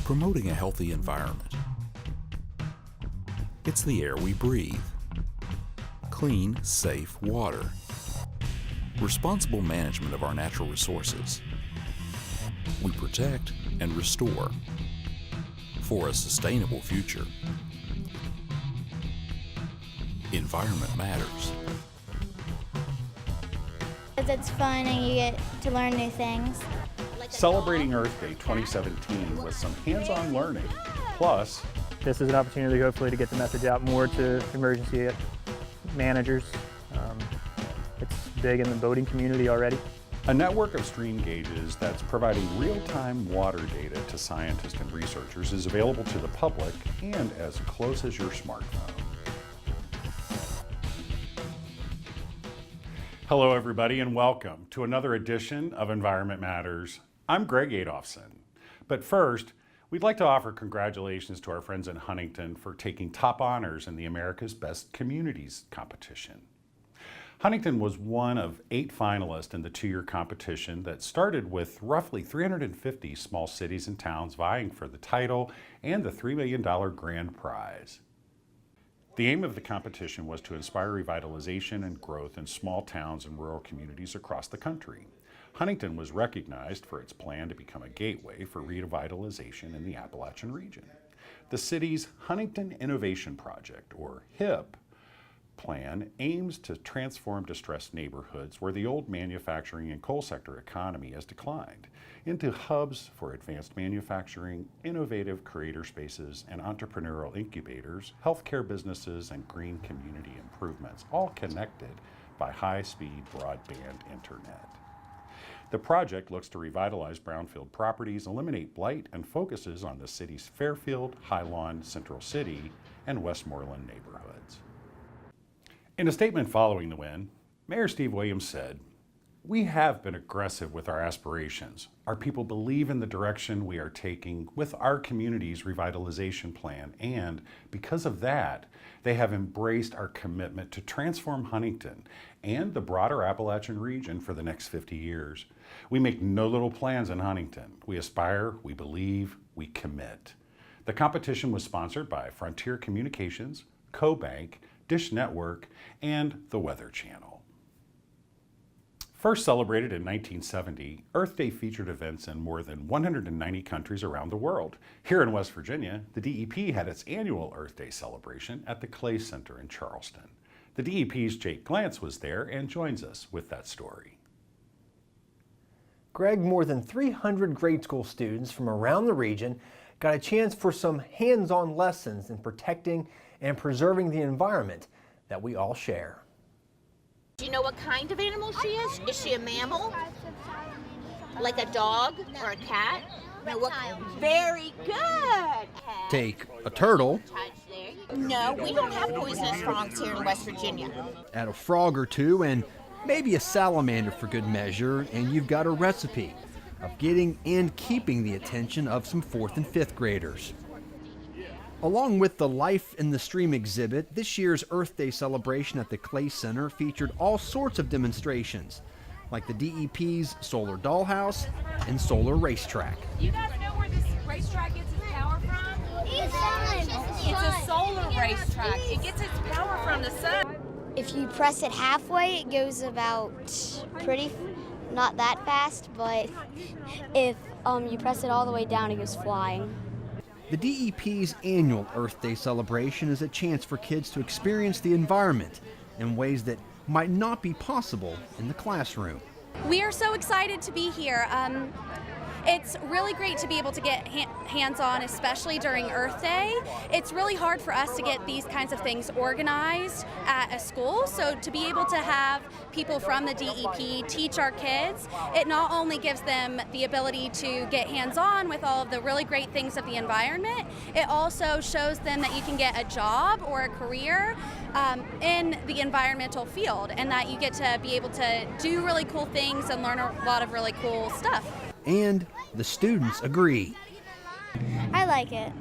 promoting a healthy environment. It's the air we breathe. Clean, safe water. Responsible management of our natural resources. We protect and restore for a sustainable future. Environment matters. It's fun and you get to learn new things. Celebrating Earth Day 2017 with some hands-on learning. Plus, this is an opportunity hopefully to get the message out more to emergency managers. It's big in the boating community already. a network of stream gauges that's providing real-time water data to scientists and researchers is available to the public and as close as your smartphone. Hello everybody and welcome to another edition of Environment Matters. I'm Greg Adolphson. But first, we'd like to offer congratulations to our friends in Huntington for taking top honors in the America's Best Communities competition. Huntington was one of 8 finalists in the 2-year competition that started with roughly 350 small cities and towns vying for the title and the $3 million grand prize. The aim of the competition was to inspire revitalization and growth in small towns and rural communities across the country. Huntington was recognized for its plan to become a gateway for revitalization in the Appalachian region. The city's Huntington Innovation Project, or HIP, plan aims to transform distressed neighborhoods where the old manufacturing and coal sector economy has declined into hubs for advanced manufacturing, innovative creator spaces, and entrepreneurial incubators, healthcare businesses, and green community improvements, all connected by high-speed broadband internet. The project looks to revitalize brownfield properties, eliminate blight, and focuses on the city's Fairfield, Highlawn, Central City, and Westmoreland neighborhoods. In a statement following the win, Mayor Steve Williams said, "We have been aggressive with our aspirations. Our people believe in the direction we are taking with our community's revitalization plan, and because of that, they have embraced our commitment to transform Huntington and the broader Appalachian region for the next 50 years. We make no little plans in Huntington. We aspire, we believe, we commit." The competition was sponsored by Frontier Communications, CoBank, Dish Network, and the Weather Channel. First celebrated in 1970, Earth Day featured events in more than 190 countries around the world. Here in West Virginia, the DEP had its annual Earth Day celebration at the Clay Center in Charleston. The DEP's Jake Glantz was there and joins us with that story. Greg, more than 300 grade school students from around the region got a chance for some hands-on lessons in protecting and preserving the environment that we all share. Do you know what kind of animal she is? Is she a mammal? Like a dog or a cat? No, very good. Take a turtle. No, we don't have poisonous frogs here in West Virginia. Add a frog or two and maybe a salamander for good measure, and you've got a recipe of getting and keeping the attention of some 4th and 5th graders. Along with the Life in the Stream exhibit, this year's Earth Day celebration at the Clay Center featured all sorts of demonstrations, like the DEP's Solar Dollhouse and Solar Racetrack. Do you guys know where this racetrack gets its power from? It's a solar racetrack. It gets its power from the sun. If you press it halfway, it goes about not that fast, but if you press it all the way down, it goes flying. The DEP's annual Earth Day celebration is a chance for kids to experience the environment in ways that might not be possible in the classroom. We are so excited to be here. It's really great to be able to get hands-on, especially during Earth Day. It's really hard for us to get these kinds of things organized at a school, so to be able to have people from the DEP teach our kids, it not only gives them the ability to get hands-on with all of the really great things of the environment, it also shows them that you can get a job or a career in the environmental field, and that you get to be able to do really cool things and learn a lot of really cool stuff. And the students agree. I like it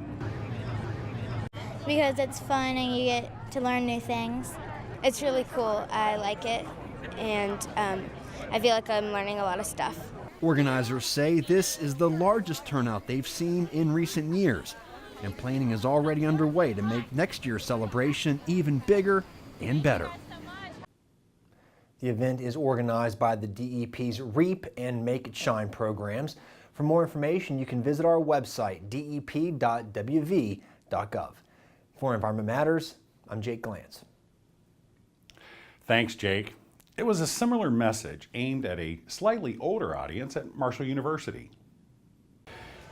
because it's fun and you get to learn new things. It's really cool. I like it, and I feel like I'm learning a lot of stuff. Organizers say this is the largest turnout they've seen in recent years, and planning is already underway to make next year's celebration even bigger and better. The event is organized by the DEP's REAP and Make It Shine programs. For more information, you can visit our website, dep.wv.gov. For Environment Matters, I'm Jake Glantz. Thanks, Jake. It was a similar message aimed at a slightly older audience at Marshall University.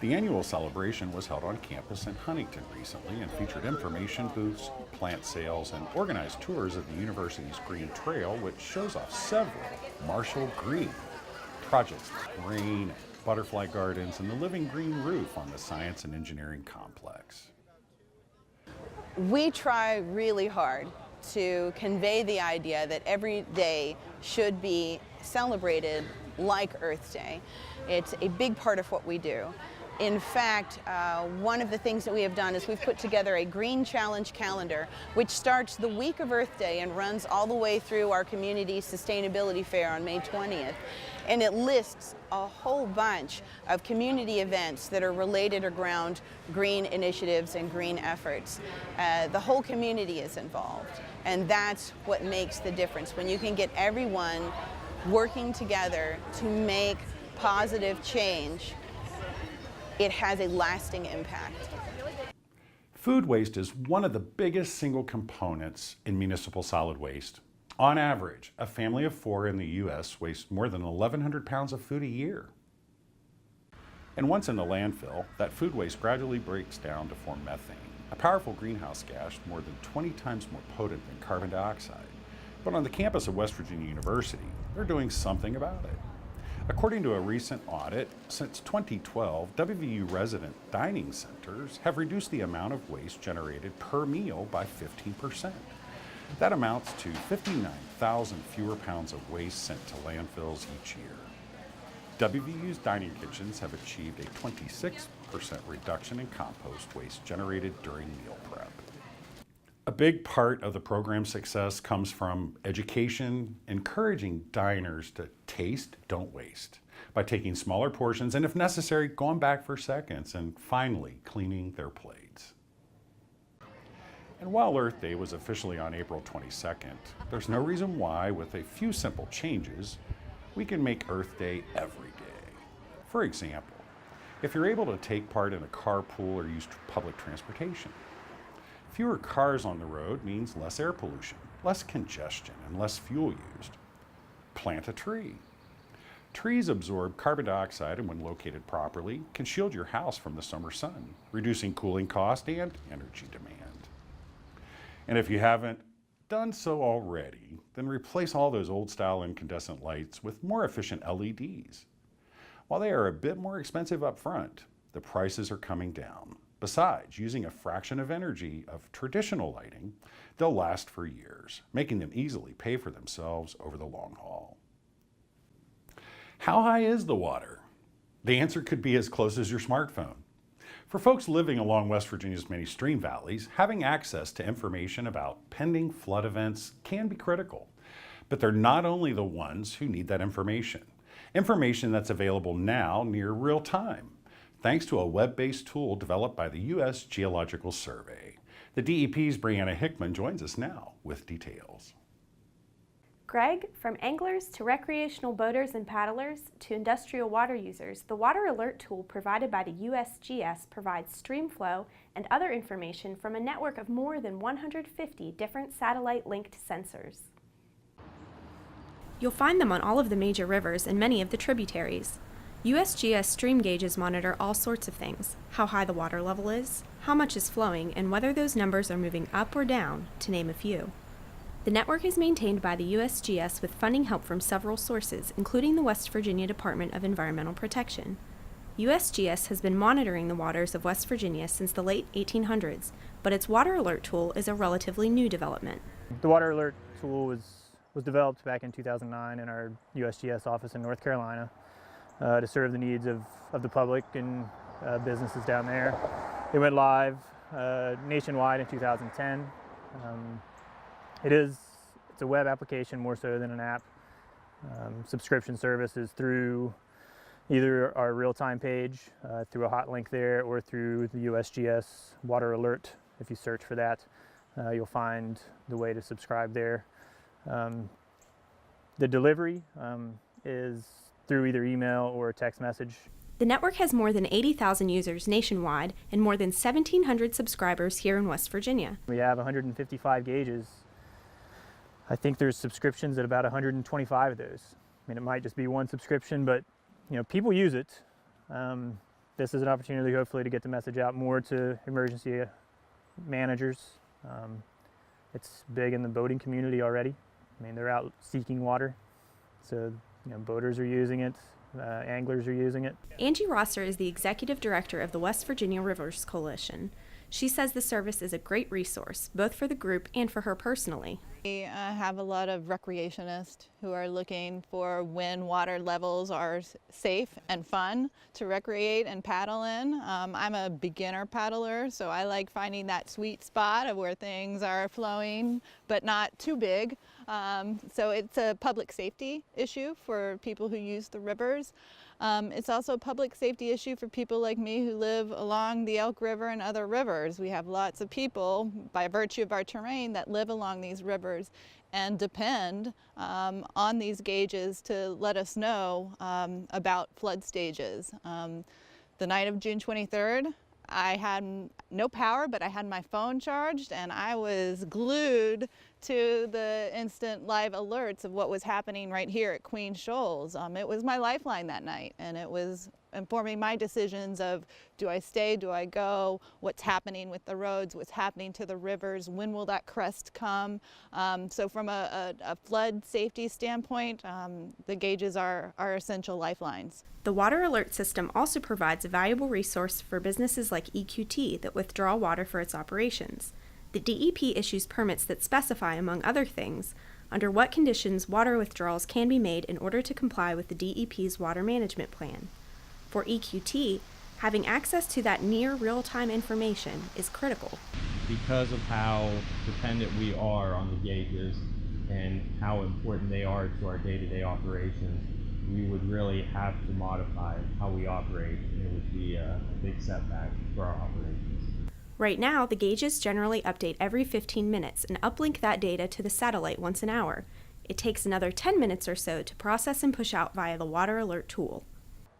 The annual celebration was held on campus in Huntington recently and featured information booths, plant sales, and organized tours of the university's Green Trail, which shows off several Marshall Green projects like rain and butterfly gardens and the living green roof on the Science and Engineering Complex. We try really hard to convey the idea that every day should be celebrated like Earth Day. It's a big part of what we do. In fact, one of the things that we have done is we've put together a Green Challenge calendar, which starts the week of Earth Day and runs all the way through our community sustainability fair on May 20th. And it lists a whole bunch of community events that are related around green initiatives and green efforts. The whole community is involved, and that's what makes the difference. When you can get everyone working together to make positive change, it has a lasting impact. Food waste is one of the biggest single components in municipal solid waste. On average, a family of 4 in the U.S. wastes more than 1,100 pounds of food a year. And once in the landfill, that food waste gradually breaks down to form methane, a powerful greenhouse gas more than 20 times more potent than carbon dioxide. But on the campus of West Virginia University, they're doing something about it. According to a recent audit, since 2012, WVU resident dining centers have reduced the amount of waste generated per meal by 15%. That amounts to 59,000 fewer pounds of waste sent to landfills each year. WVU's dining kitchens have achieved a 26% reduction in compost waste generated during meal prep. A big part of the program's success comes from education, encouraging diners to taste, don't waste, by taking smaller portions and, if necessary, going back for seconds, and finally cleaning their plates. And while Earth Day was officially on April 22nd, there's no reason why, with a few simple changes, we can make Earth Day every day. For example, if you're able to take part in a carpool or use public transportation, fewer cars on the road means less air pollution, less congestion, and less fuel used. Plant a tree. Trees absorb carbon dioxide and, when located properly, can shield your house from the summer sun, reducing cooling cost and energy demand. And if you haven't done so already, then replace all those old-style incandescent lights with more efficient LEDs. While they are a bit more expensive up front, the prices are coming down. Besides, using a fraction of energy of traditional lighting, they'll last for years, making them easily pay for themselves over the long haul. How high is the water? The answer could be as close as your smartphone. For folks living along West Virginia's many stream valleys, having access to information about pending flood events can be critical. But they're not only the ones who need that information. Information that's available now near real time, thanks to a web-based tool developed by the U.S. Geological Survey. The DEP's Brianna Hickman joins us now with details. Greg, from anglers to recreational boaters and paddlers to industrial water users, the Water Alert tool provided by the USGS provides stream flow and other information from a network of more than 150 different satellite-linked sensors. You'll find them on all of the major rivers and many of the tributaries. USGS Stream Gages monitor all sorts of things: how high the water level is, how much is flowing, and whether those numbers are moving up or down, to name a few. The network is maintained by the USGS with funding help from several sources, including the West Virginia Department of Environmental Protection. USGS has been monitoring the waters of West Virginia since the late 1800s, but its Water Alert tool is a relatively new development. The Water Alert tool was developed back in 2009 in our USGS office in North Carolina to serve the needs of the public and businesses down there. It went live nationwide in 2010. It's a web application more so than an app. Subscription service is through either our real-time page through a hot link there, or through the USGS Water Alert. If you search for that, you'll find the way to subscribe there. The delivery is through either email or text message. The network has more than 80,000 users nationwide and more than 1,700 subscribers here in West Virginia. We have 155 gauges. I think there's subscriptions at about 125 of those. I mean, it might just be one subscription, but people use it. This is an opportunity, hopefully, to get the message out more to emergency managers. It's big in the boating community already. I mean, they're out seeking water, so boaters are using it. Anglers are using it. Angie Rosser is the executive director of the West Virginia Rivers Coalition. She says the service is a great resource, both for the group and for her personally. We have a lot of recreationists who are looking for when water levels are safe and fun to recreate and paddle in. I'm a beginner paddler, so I like finding that sweet spot of where things are flowing but not too big. So it's a public safety issue for people who use the rivers. It's also a public safety issue for people like me who live along the Elk River and other rivers. We have lots of people, by virtue of our terrain, that live along these rivers and depend on these gauges to let us know about flood stages. The night of June 23rd, I had no power, but I had my phone charged, and I was glued to the instant live alerts of what was happening right here at Queen Shoals. It was my lifeline that night, and it was informing my decisions of, do I stay, do I go, what's happening with the roads, what's happening to the rivers, when will that crest come. So from a flood safety standpoint, the gauges are essential lifelines. The Water Alert System also provides a valuable resource for businesses like EQT that withdraw water for its operations. The DEP issues permits that specify, among other things, under what conditions water withdrawals can be made in order to comply with the DEP's water management plan. For EQT, having access to that near real-time information is critical. Because of how dependent we are on the gauges and how important they are to our day-to-day operations, we would really have to modify how we operate. It would be a big setback for our operations. Right now, the gauges generally update every 15 minutes and uplink that data to the satellite once an hour. It takes another 10 minutes or so to process and push out via the Water Alert tool.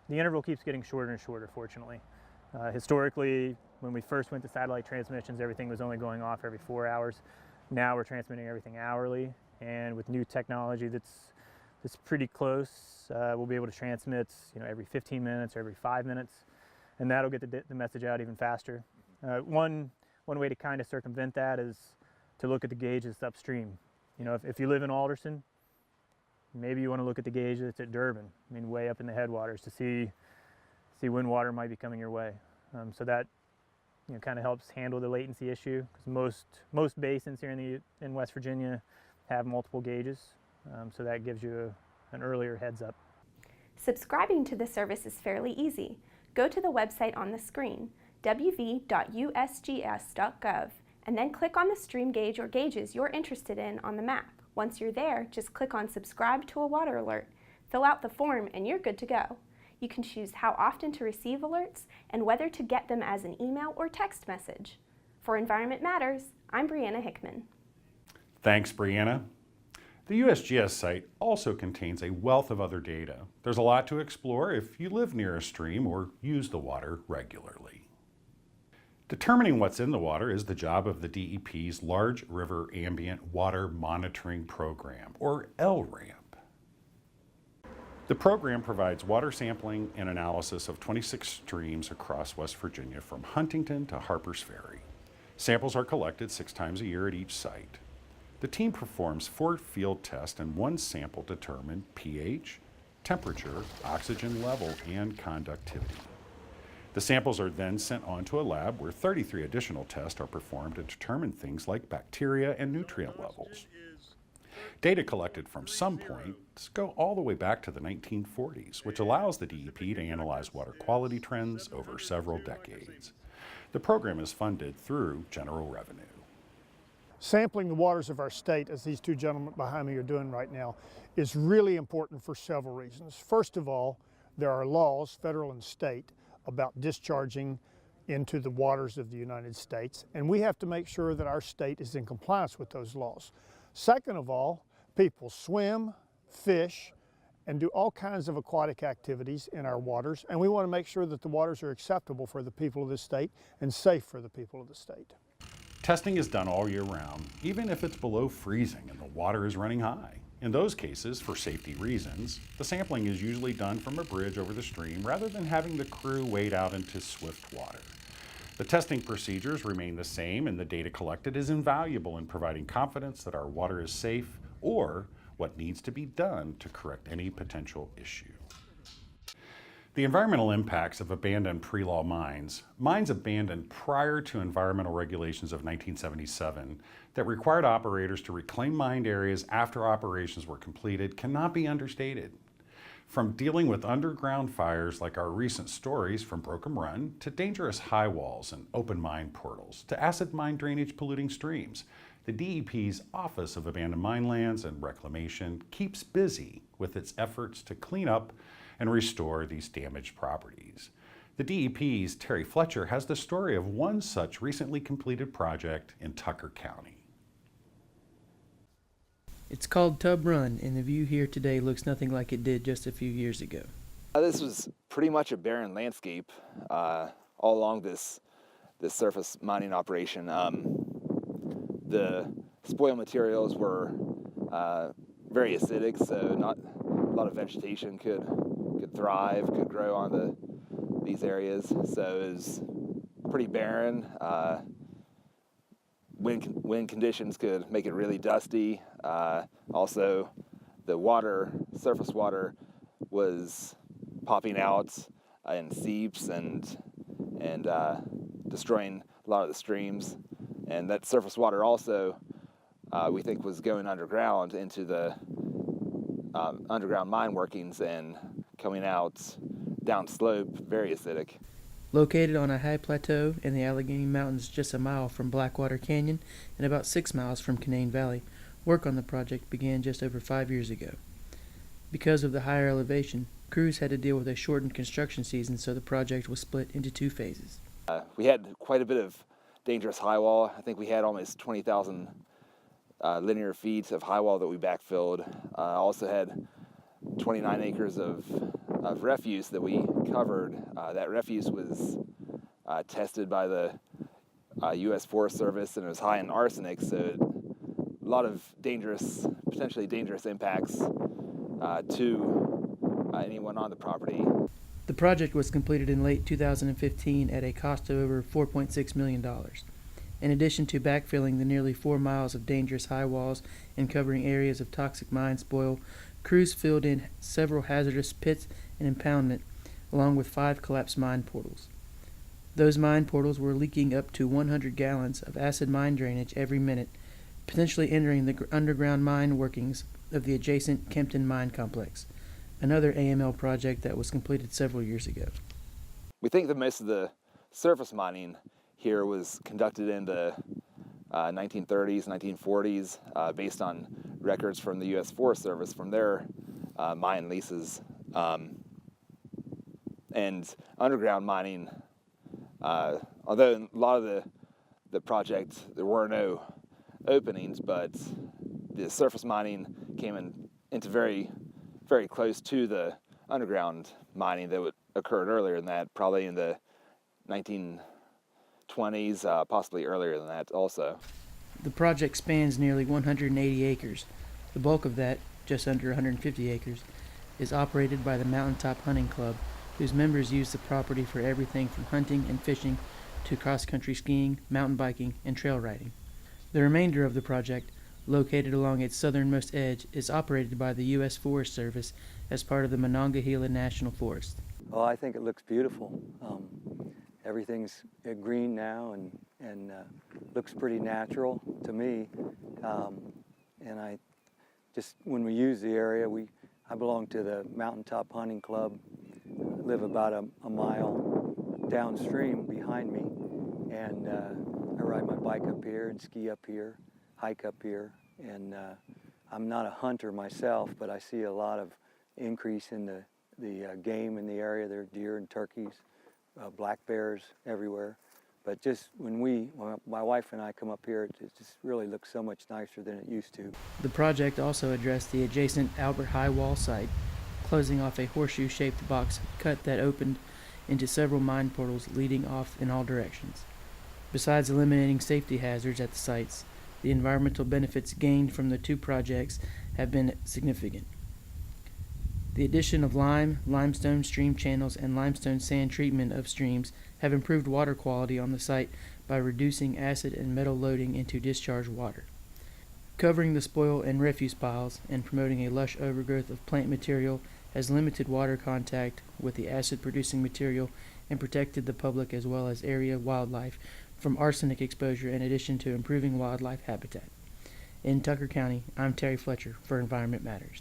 The interval keeps getting shorter and shorter, fortunately. Historically, when we first went to satellite transmissions, everything was only going off every 4 hours. Now we're transmitting everything hourly, and with new technology that's pretty close, we'll be able to transmit every 15 minutes or every 5 minutes, and that'll get the message out even faster. One way to kind of circumvent that is to look at the gauges upstream. If you live in Alderson, maybe you want to look at the gauge that's at Durban, way up in the headwaters, to see when water might be coming your way. So that kind of helps handle the latency issue, because most basins here in West Virginia have multiple gauges, so that gives you an earlier heads up. Subscribing to the service is fairly easy. Go to the website on the screen, wv.usgs.gov, and then click on the stream gauge or gauges you're interested in on the map. Once you're there, just click on Subscribe to a Water Alert, fill out the form, and you're good to go. You can choose how often to receive alerts and whether to get them as an email or text message. For Environment Matters, I'm Brianna Hickman. Thanks, Brianna. The USGS site also contains a wealth of other data. There's a lot to explore if you live near a stream or use the water regularly. Determining what's in the water is the job of the DEP's Large River Ambient Water Monitoring Program, or LRAMP. The program provides water sampling and analysis of 26 streams across West Virginia from Huntington to Harpers Ferry. Samples are collected 6 times a year at each site. The team performs 4 field tests and 1 sample determined pH, temperature, oxygen level, and conductivity. The samples are then sent on to a lab where 33 additional tests are performed to determine things like bacteria and nutrient levels. Data collected from some points go all the way back to the 1940s, which allows the DEP to analyze water quality trends over several decades. The program is funded through general revenue. Sampling the waters of our state, as these 2 gentlemen behind me are doing right now, is really important for several reasons. First of all, there are laws, federal and state, about discharging into the waters of the United States, and we have to make sure that our state is in compliance with those laws. Second of all, people swim, fish, and do all kinds of aquatic activities in our waters, and we want to make sure that the waters are acceptable for the people of the state and safe for the people of the state. Testing is done all year round, even if it's below freezing and the water is running high. In those cases, for safety reasons, the sampling is usually done from a bridge over the stream rather than having the crew wade out into swift water. The testing procedures remain the same, and the data collected is invaluable in providing confidence that our water is safe or what needs to be done to correct any potential issue. The environmental impacts of abandoned pre-law mines abandoned prior to environmental regulations of 1977 that required operators to reclaim mined areas after operations were completed cannot be understated. From dealing with underground fires like our recent stories from Broken Run, to dangerous high walls and open mine portals, to acid mine drainage polluting streams, the DEP's Office of Abandoned Mine Lands and Reclamation keeps busy with its efforts to clean up and restore these damaged properties. The DEP's Terry Fletcher has the story of one such recently completed project in Tucker County. It's called Tub Run, and the view here today looks nothing like it did just a few years ago. This was pretty much a barren landscape all along this surface mining operation. The spoil materials were very acidic, so not a lot of vegetation could thrive, could grow on these areas. So it was pretty barren. Wind conditions could make it really dusty. Also, the surface water was popping out in seeps and destroying a lot of the streams. And that surface water also, we think, was going underground into the underground mine workings and coming out downslope, very acidic. Located on a high plateau in the Allegheny Mountains just a mile from Blackwater Canyon and about 6 miles from Canaan Valley, work on the project began just over 5 years ago. Because of the higher elevation, crews had to deal with a shortened construction season, so the project was split into 2 phases. We had quite a bit of dangerous high wall. I think we had almost 20,000 linear feet of high wall that we backfilled. Also had 29 acres of refuse that we covered. That refuse was tested by the U.S. Forest Service, and it was high in arsenic, so a lot of potentially dangerous impacts to anyone on the property. The project was completed in late 2015 at a cost of over $4.6 million. In addition to backfilling the nearly 4 miles of dangerous high walls and covering areas of toxic mine spoil, crews filled in several hazardous pits and impoundment, along with 5 collapsed mine portals. Those mine portals were leaking up to 100 gallons of acid mine drainage every minute, potentially entering the underground mine workings of the adjacent Kempton Mine Complex, another AML project that was completed several years ago. We think that most of the surface mining here was conducted in the 1930s, 1940s, based on records from the U.S. Forest Service from their mine leases. And underground mining, although in a lot of the project there were no openings, but the surface mining came into very, very close to the underground mining that occurred earlier than that, probably in the 1920s, possibly earlier than that also. The project spans nearly 180 acres. The bulk of that, just under 150 acres, is operated by the Mountaintop Hunting Club, whose members use the property for everything from hunting and fishing to cross-country skiing, mountain biking, and trail riding. The remainder of the project, located along its southernmost edge, is operated by the U.S. Forest Service as part of the Monongahela National Forest. Well, I think it looks beautiful. Everything's green now and looks pretty natural to me. And I just, when we use the area, I belong to the Mountaintop Hunting Club, live about a mile downstream behind me, and I ride my bike up here and ski up here, hike up here, and I'm not a hunter myself, but I see a lot of increase in the game in the area. There are deer and turkeys, black bears everywhere. But just when my wife and I come up here, it just really looks so much nicer than it used to. The project also addressed the adjacent Albert High Wall site, closing off a horseshoe-shaped box cut that opened into several mine portals leading off in all directions. Besides eliminating safety hazards at the sites, the environmental benefits gained from the two projects have been significant. The addition of limestone stream channels, and limestone sand treatment of streams have improved water quality on the site by reducing acid and metal loading into discharged water. Covering the spoil and refuse piles and promoting a lush overgrowth of plant material has limited water contact with the acid-producing material and protected the public as well as area wildlife from arsenic exposure, in addition to improving wildlife habitat. In Tucker County, I'm Terry Fletcher for Environment Matters.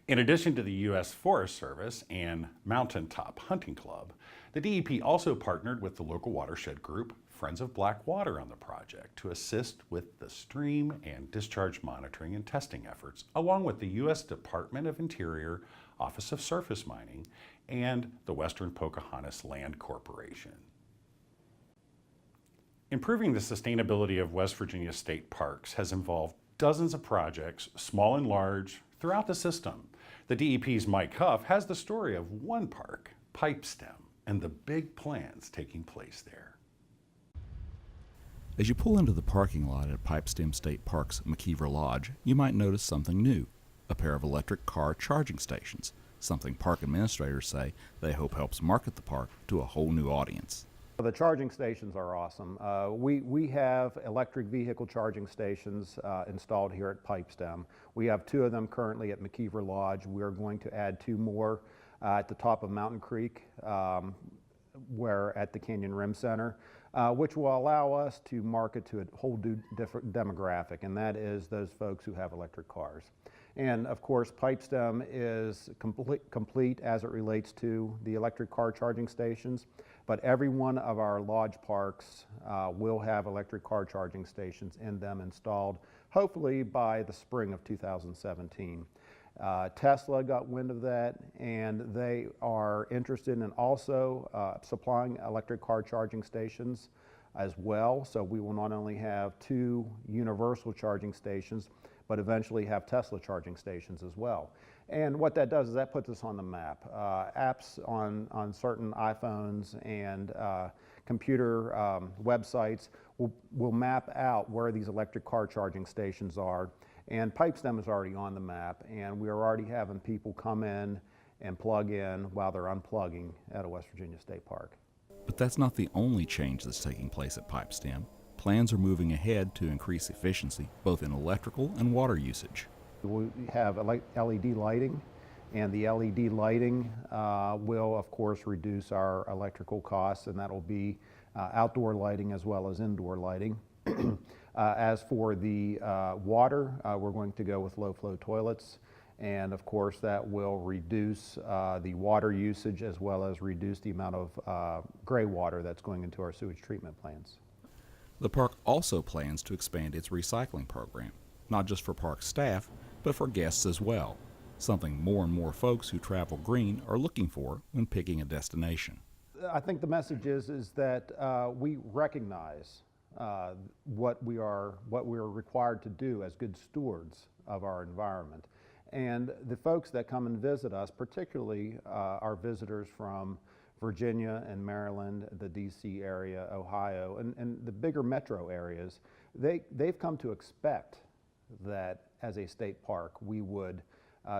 In addition to the U.S. Forest Service and Mountaintop Hunting Club, the DEP also partnered with the local watershed group, Friends of Black Water, on the project to assist with the stream and discharge monitoring and testing efforts, along with the U.S. Department of Interior, Office of Surface Mining, and the Western Pocahontas Land Corporation. Improving the sustainability of West Virginia state parks has involved dozens of projects, small and large, throughout the system. The DEP's Mike Huff has the story of one park, Pipestem, and the big plans taking place there. As you pull into the parking lot at Pipestem State Park's McKeever Lodge, you might notice something new, a pair of electric car charging stations, something park administrators say they hope helps market the park to a whole new audience. The charging stations are awesome. We have electric vehicle charging stations installed here at Pipestem. We have 2 of them currently at McKeever Lodge. We're going to add 2 more at the top of Mountain Creek, where at the Canyon Rim Center, which will allow us to market to a whole different demographic, and that is those folks who have electric cars. And of course, Pipestem is complete as it relates to the electric car charging stations, but every one of our lodge parks will have electric car charging stations in them installed, hopefully by the spring of 2017. Tesla got wind of that, and they are interested in also supplying electric car charging stations as well. So we will not only have 2 universal charging stations, but eventually have Tesla charging stations as well. And what that does is that puts us on the map. Apps on certain iPhones and computer websites will map out where these electric car charging stations are. And Pipestem is already on the map, and we are already having people come in and plug in while they're unplugging at a West Virginia State Park. But that's not the only change that's taking place at Pipestem. Plans are moving ahead to increase efficiency, both in electrical and water usage. We have LED lighting, and the LED lighting will, of course, reduce our electrical costs, and that will be outdoor lighting as well as indoor lighting. As for the water, we're going to go with low-flow toilets, and of course that will reduce the water usage as well as reduce the amount of gray water that's going into our sewage treatment plants. The park also plans to expand its recycling program, not just for park staff, but for guests as well, something more and more folks who travel green are looking for when picking a destination. I think the message is that we recognize what we are required to do as good stewards of our environment. And the folks that come and visit us, particularly our visitors from Virginia and Maryland, the DC area, Ohio, and the bigger metro areas, they've come to expect that as a state park we would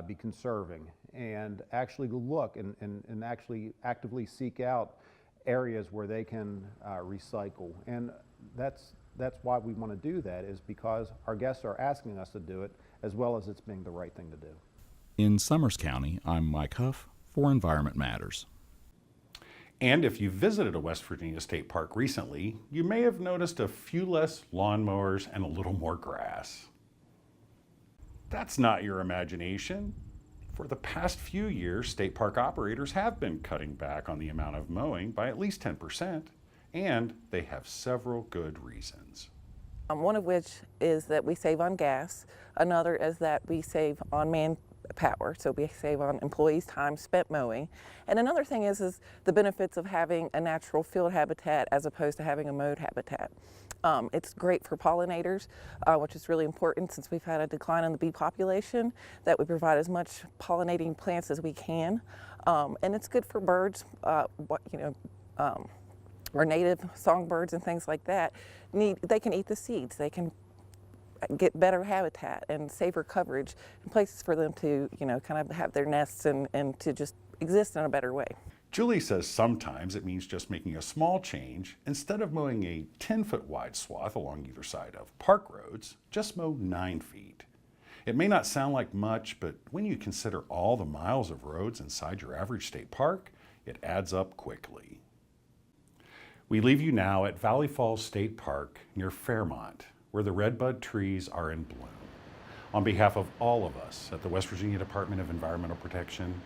be conserving and actually look and actually actively seek out areas where they can recycle. And that's why we want to do that, is because our guests are asking us to do it, as well as it's being the right thing to do. In Summers County, I'm Mike Huff for Environment Matters. And if you visited a West Virginia State Park recently, you may have noticed a few less lawnmowers and a little more grass. That's not your imagination. For the past few years, state park operators have been cutting back on the amount of mowing by at least 10%, and they have several good reasons. One of which is that we save on gas. Another is that we save on power, so we save on employees' time spent mowing. And another thing is the benefits of having a natural field habitat as opposed to having a mowed habitat. It's great for pollinators, which is really important since we've had a decline in the bee population, that we provide as much pollinating plants as we can. And it's good for birds, our native songbirds and things like that. They can eat the seeds, they can get better habitat and safer coverage and places for them to, kind of have their nests and to just exist in a better way. Julie says sometimes it means just making a small change. Instead of mowing a 10-foot wide swath along either side of park roads, just mow 9 feet. It may not sound like much, but when you consider all the miles of roads inside your average state park, it adds up quickly. We leave you now at Valley Falls State Park near Fairmont, where the redbud trees are in bloom. On behalf of all of us at the West Virginia Department of Environmental Protection,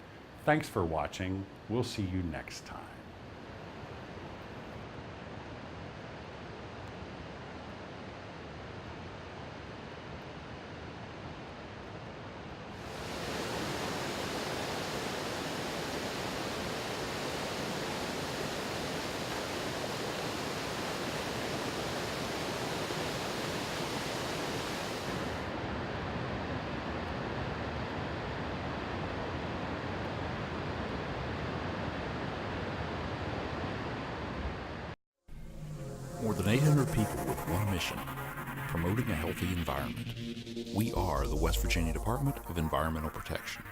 thanks for watching. We'll see you next time. More than 800 people with one mission, promoting a healthy environment. We are the West Virginia Department of Environmental Protection.